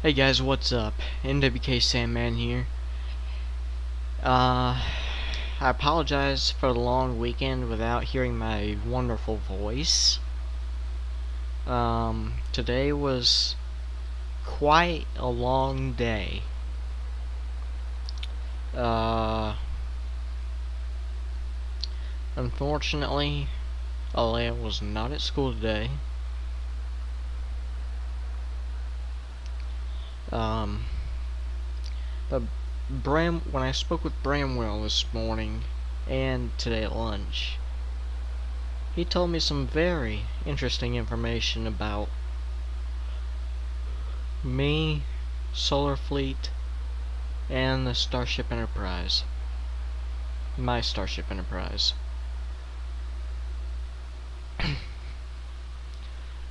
Hey guys, what's up? NWK Sandman here. I apologize for the long weekend without hearing my wonderful voice. Today was quite a long day. Uh, Unfortunately, Alea was not at school today. Um, but when I spoke with Bramwell this morning and today at lunch, he told me some very interesting information about me, Solarfleet, and the Starship Enterprise. My Starship Enterprise.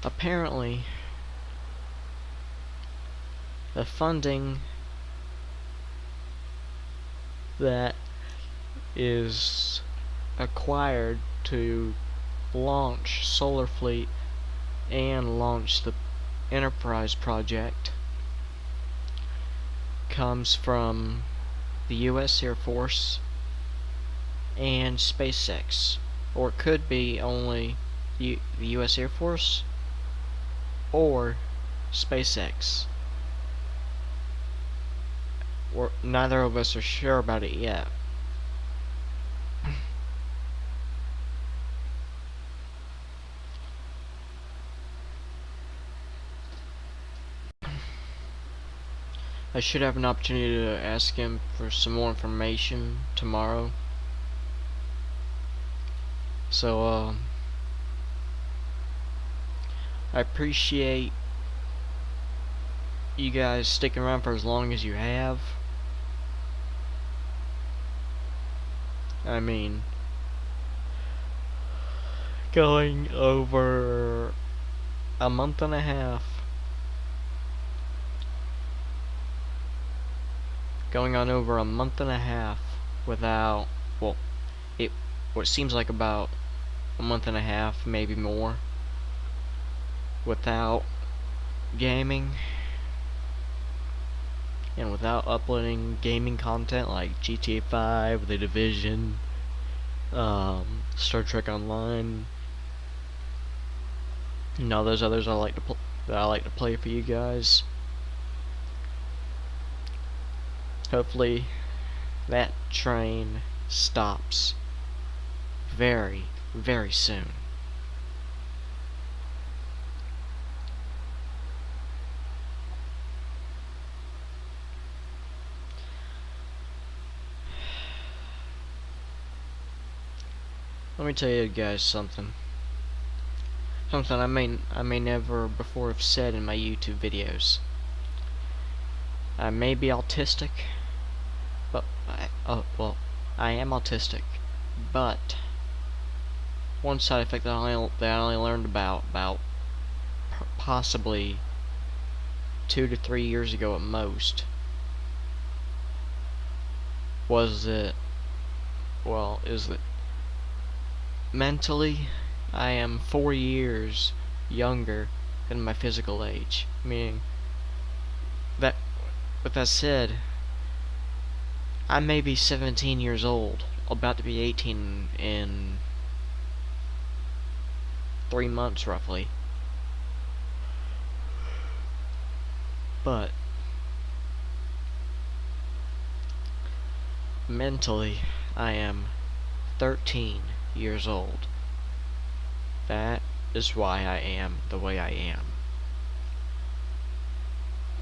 Apparently, the funding that is acquired to launch Solarfleet and launch the Enterprise project comes from the US Air Force and SpaceX. Or it could be only the US Air Force or SpaceX. Or neither of us are sure about it yet. I should have an opportunity to ask him for some more information tomorrow. So, I appreciate you guys sticking around for as long as you have. I mean, going over a month and a half. Going on over a month and a half without, well, what seems like about a month and a half, maybe more, without gaming and without uploading gaming content like GTA 5, The Division, Star Trek Online, and all those others that I like to play for you guys. Hopefully, that train stops very, very soon. Let me tell you guys something. Something I may never before have said in my YouTube videos. I may be autistic, but I am autistic. But one side effect that I only learned about possibly 2 to 3 years ago at most was that is that mentally I am 4 years younger than my physical age. Meaning that, with that said, I may be 17 years old, about to be 18 in 3 months roughly. But mentally, I am 13 years old. That is why I am the way I am.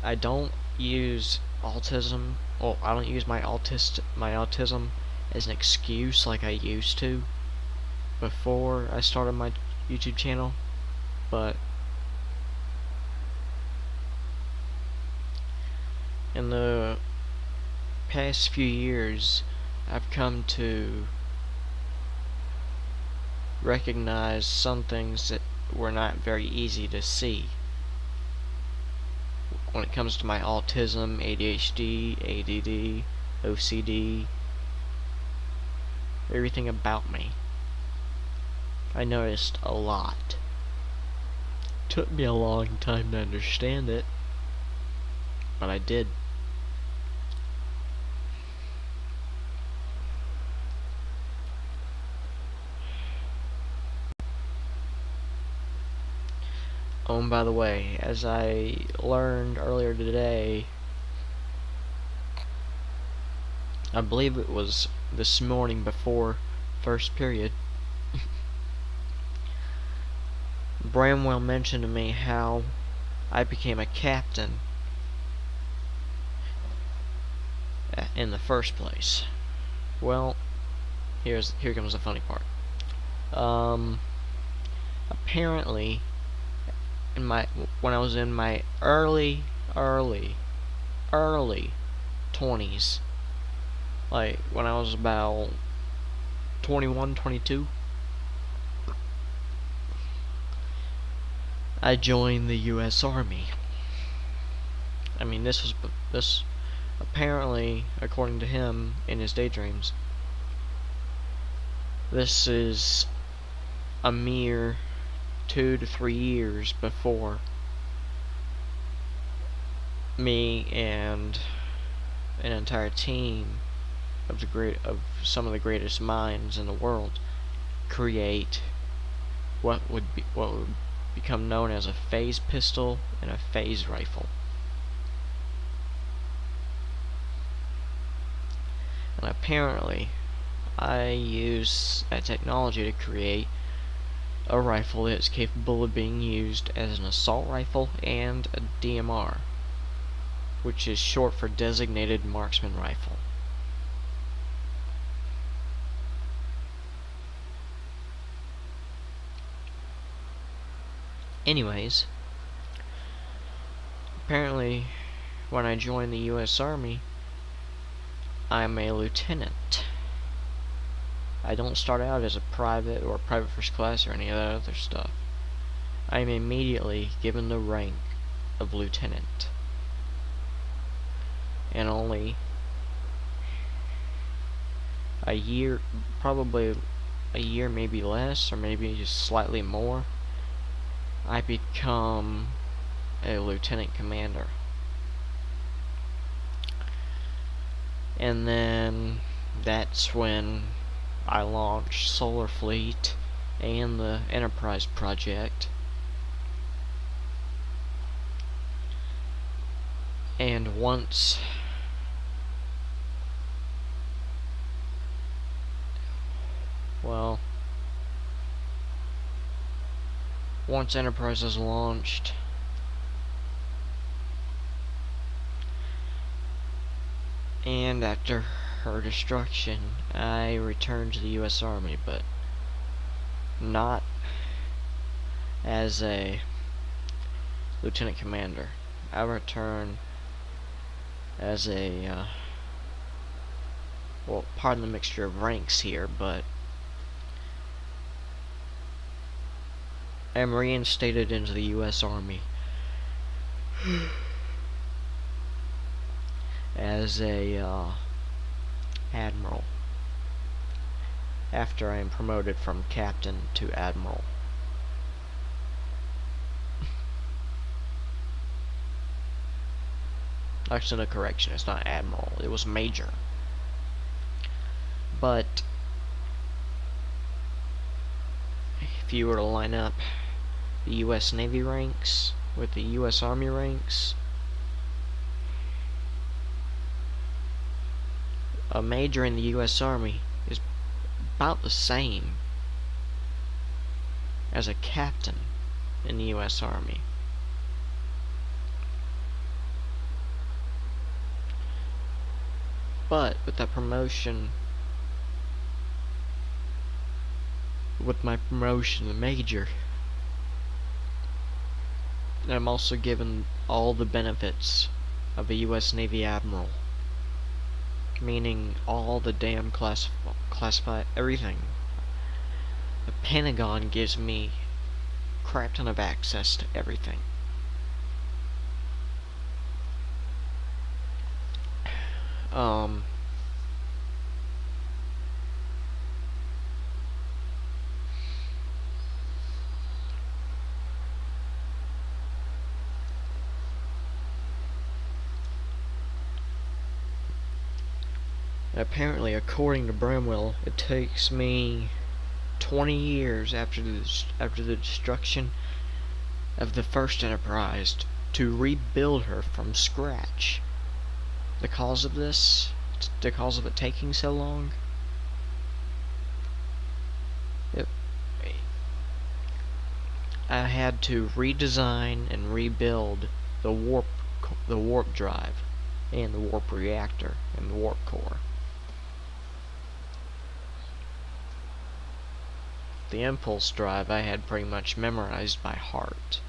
I don't use autism, I don't use my autism as an excuse like I used to before I started my YouTube channel, but in the past few years I've come to recognize some things that were not very easy to see when it comes to my autism, ADHD, ADD, OCD, everything about me. I noticed a lot. Took me a long time to understand it, but I did. Oh, and by the way, as I learned earlier today, I believe it was this morning before first period, Bramwell mentioned to me how I became a captain in the first place. Well, here comes the funny part. Apparently, when I was in my early 20s, like when I was about 21, 22, I joined the U.S. Army. I mean, this apparently, according to him in his daydreams, this is a mere 2 to 3 years before me and an entire team of some of the greatest minds in the world create what would become known as a phase pistol and a phase rifle. And apparently, I use that technology to create a rifle that is capable of being used as an assault rifle and a DMR, which is short for Designated Marksman Rifle. Anyways, apparently when I joined the U.S. Army, I'm a lieutenant. I don't start out as a private or private first class or any of that other stuff. I am immediately given the rank of lieutenant. And only a year, probably a year, maybe less, or maybe just slightly more, I become a lieutenant commander. And then that's when I launched Solarfleet and the Enterprise project. And once Enterprise is launched, and after her destruction, I returned to the U.S. Army, but not as a lieutenant commander. I returned as a, well, pardon the mixture of ranks here, but I am reinstated into the U.S. Army as a admiral after I am promoted from captain to admiral. Actually, no, correction, it's not admiral, it was major. But if you were to line up the U.S. Navy ranks with the U.S. Army ranks, a major in the U.S. Army is about the same as a captain in the U.S. Army. But with that promotion, with my promotion to major, I'm also given all the benefits of a U.S. Navy admiral, meaning all the damn classified everything. The Pentagon gives me a crap ton of access to everything. And apparently, according to Bramwell, it takes me 20 years after the destruction of the first Enterprise to rebuild her from scratch. The cause of it taking so long, I had to redesign and rebuild the warp drive, and the warp reactor, and the warp core. The impulse drive I had pretty much memorized by heart.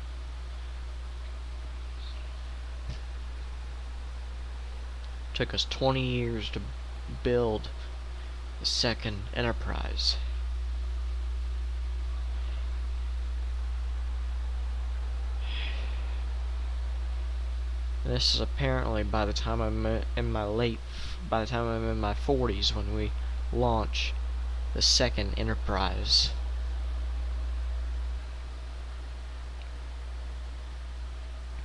Took us 20 years to build the second Enterprise. And this is apparently by the time I'm in my 40s when we launch the second Enterprise.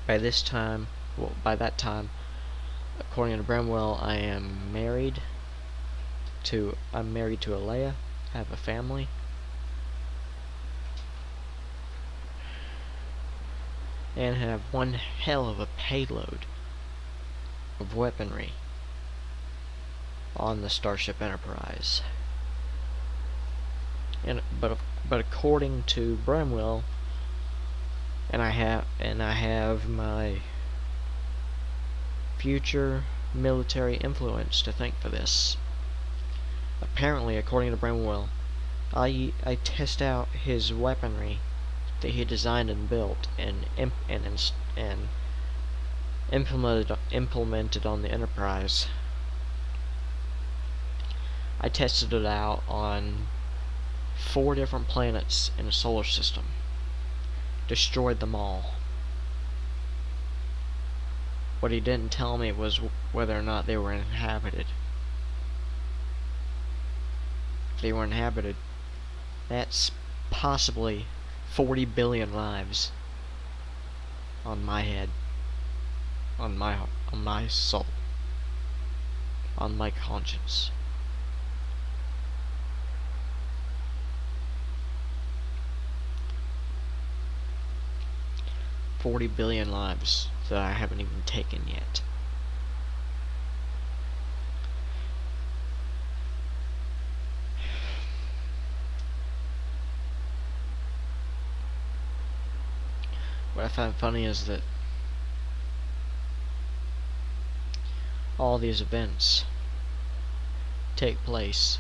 By that time, according to Bramwell, I'm married to Alea, have a family, and have one hell of a payload of weaponry on the Starship Enterprise. But according to Bramwell, and I have my future military influence to thank for this. Apparently, according to Bramwell, I test out his weaponry that he designed and built and implemented on the Enterprise. I tested it out on 4 different planets in the solar system. Destroyed them all. What he didn't tell me was whether or not they were inhabited. If they were inhabited, that's possibly 40 billion lives on my head, on my soul, on my conscience. $40 billion lives that I haven't even taken yet. What I find funny is that all these events take place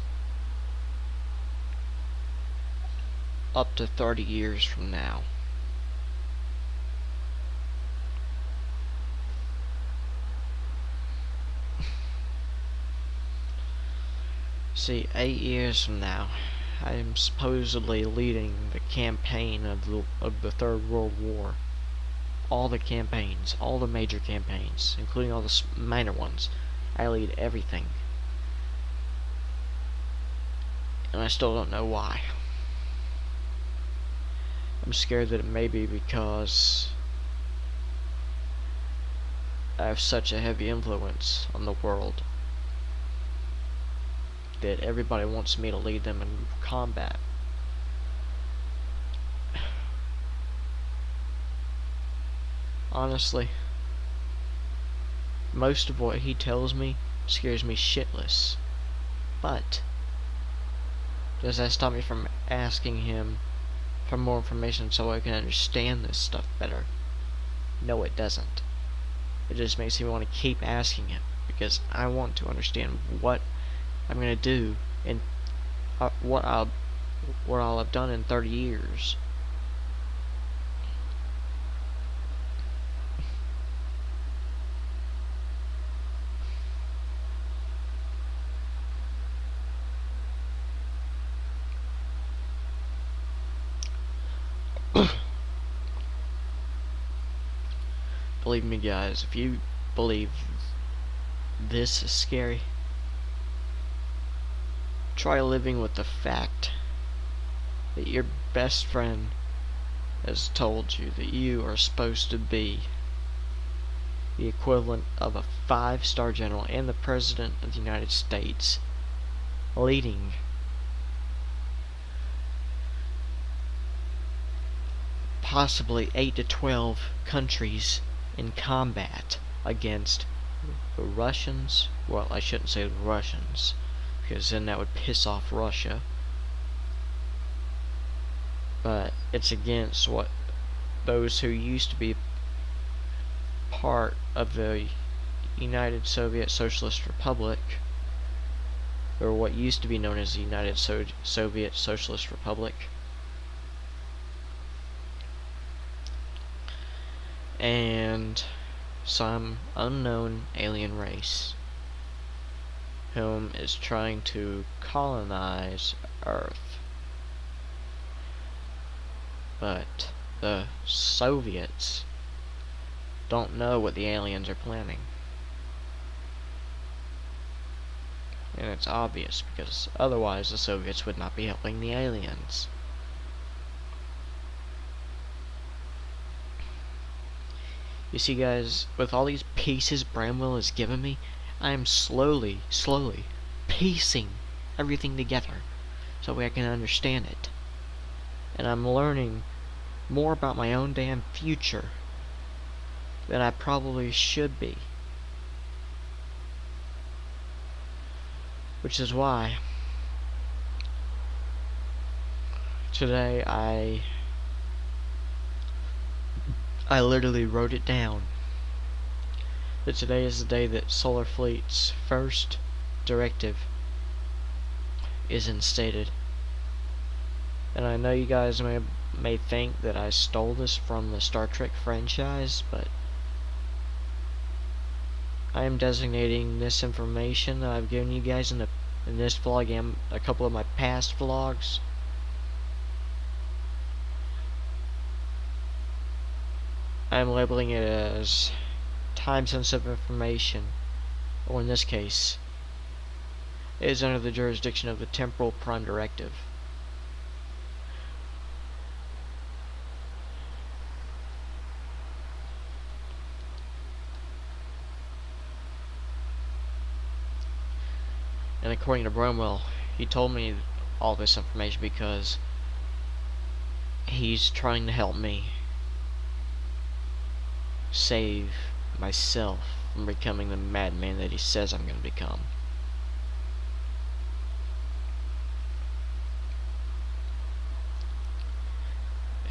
up to 30 years from now. See, 8 years from now, I am supposedly leading the campaign of the Third World War. All the campaigns, all the major campaigns, including all the minor ones. I lead everything. And I still don't know why. I'm scared that it may be because I have such a heavy influence on the world that everybody wants me to lead them in combat. Honestly, most of what he tells me scares me shitless. But does that stop me from asking him for more information so I can understand this stuff better? No, it doesn't. It just makes me want to keep asking him, because I want to understand what I'm gonna do and what I'll have done in 30 years. Believe me, guys, if you believe this is scary, try living with the fact that your best friend has told you that you are supposed to be the equivalent of a 5-star general, and the President of the United States, leading possibly 8 to 12 countries in combat against the Russians. Well, I shouldn't say the Russians, because then that would piss off Russia. But it's against those who used to be part of the United Soviet Socialist Republic, or what used to be known as the United Soviet Socialist Republic, and some unknown alien race whom is trying to colonize Earth. But the Soviets don't know what the aliens are planning. And it's obvious, because otherwise the Soviets would not be helping the aliens. You see, guys, with all these pieces Bramwell has given me, I am slowly piecing everything together so I can understand it. And I'm learning more about my own damn future than I probably should be. Which is why today I literally wrote it down, that today is the day that Solarfleet's first directive is instated. And I know you guys may think that I stole this from the Star Trek franchise, but I am designating this information that I've given you guys in this vlog and a couple of my past vlogs I'm labeling it as time-sensitive information, or in this case, it is under the jurisdiction of the Temporal Prime Directive. And according to Bramwell, he told me all this information because he's trying to help me save myself from becoming the madman that he says I'm going to become.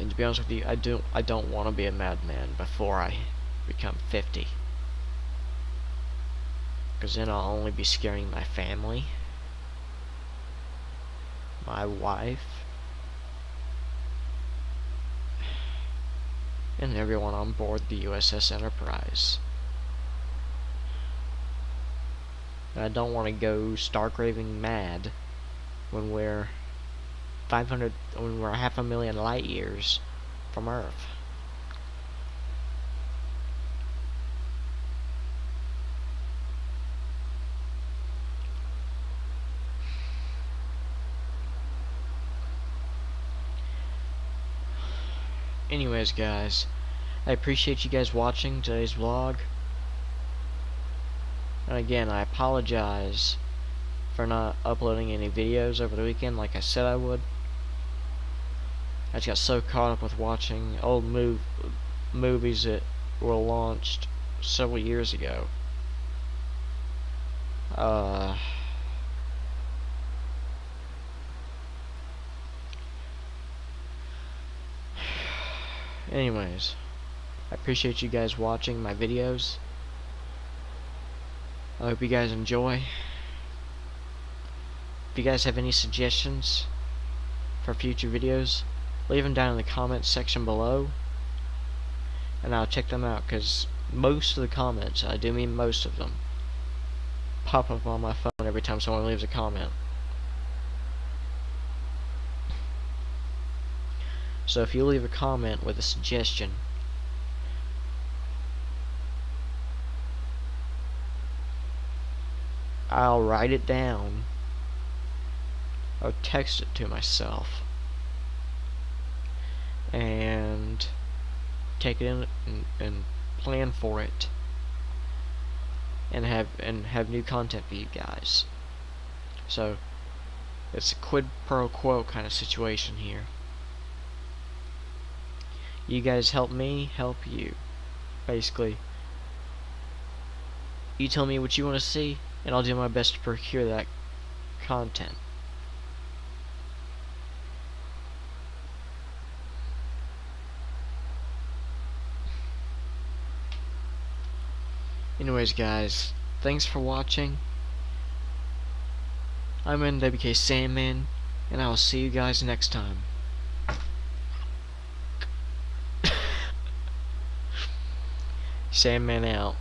And to be honest with you, I don't want to be a madman before I become 50. Because then I'll only be scaring my family, my wife, and everyone on board the USS Enterprise. And I don't want to go stark raving mad when we're half a million light years from Earth. Anyways, guys, I appreciate you guys watching today's vlog. And again, I apologize for not uploading any videos over the weekend like I said I would. I just got so caught up with watching old movies that were launched several years ago. Anyways, I appreciate you guys watching my videos. I hope you guys enjoy. If you guys have any suggestions for future videos, leave them down in the comments section below, and I'll check them out, because most of the comments, I do mean most of them, pop up on my phone every time someone leaves a comment. So if you leave a comment with a suggestion, I'll write it down or text it to myself and take it in and plan for it and have new content for you guys. So it's a quid pro quo kind of situation here. You guys help me, help you. Basically, you tell me what you want to see, and I'll do my best to procure that content. Anyways, guys, thanks for watching. I'm NWK Sandman, and I will see you guys next time. Sandman out.